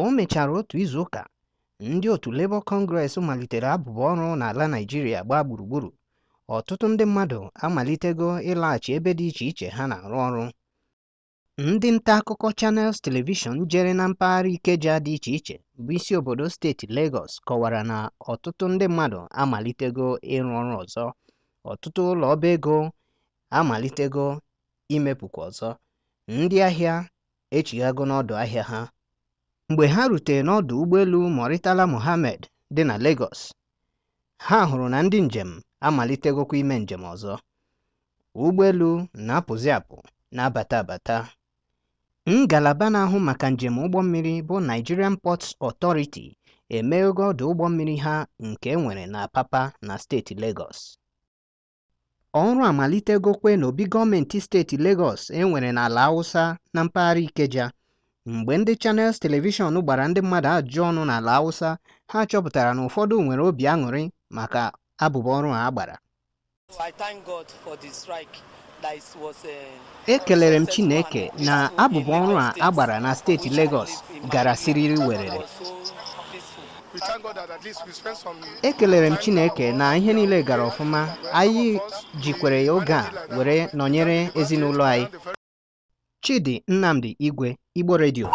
Ka o mechara otu izu ụka, ndị otu Labour Congress malitere abụba ọrụ n'ala Naịjirịa gbaa gburugburu. Ọtụtụ ndị mmadụ amalitego ịlaghachi ebe dị iche iche ha na-arụ ọrụ. Ndị nta akụkọ Channels Television jere na mpaghara Ikeja dị iche iche bụ isi obodo steeti Lagos kọwara na ọtụtụ ndị mmadụ amalitego ịrụ ọrụ ọzọ. Ọtụtụ ụlọ ọba ego amalitego imepụkwa ọzọ. Ndị ahịa echighago n'ọdụ ahịa ha. Mgbe ha rutere n'ọdụ ụgbọelu Murtala Mohammed dị na Lagos, ha hụrụ na ndị njem amalitegokwa ime njem ọzọ. Ụgbọelu na-apụzi apụ na-abata abata. Ngalaba na-ahụ maka njem ụgbọ mmiri bụ Nigerian Ports Authority emeghego ọdụ ụgbọ mmiri ha nke enwere na Apapa na steeti Lagos. Ọrụ amalitegokwe n'obi gọọmenti steeti Lagos enwere n'ala Hausa na mpaghara Ikeja. Mgbe ndị Channels Television gbara ndị mmadụ ajụjụ ọnụ n'ala Hausa, ha chọpụtara na ụfọdụ nwere obi aṅụrị maka abụba ọrụ a gbara. Ekelere m Chineke na abụba ọrụ a gbara na steeti Lagos gara siriri werere. Ekelere m Chineke na ihe niile gara ọfụma. Anyị jikwere ya oge a were nọnyere ezinụlọ anyị. Chidi Nnamdi Igwe, Igbo Radio.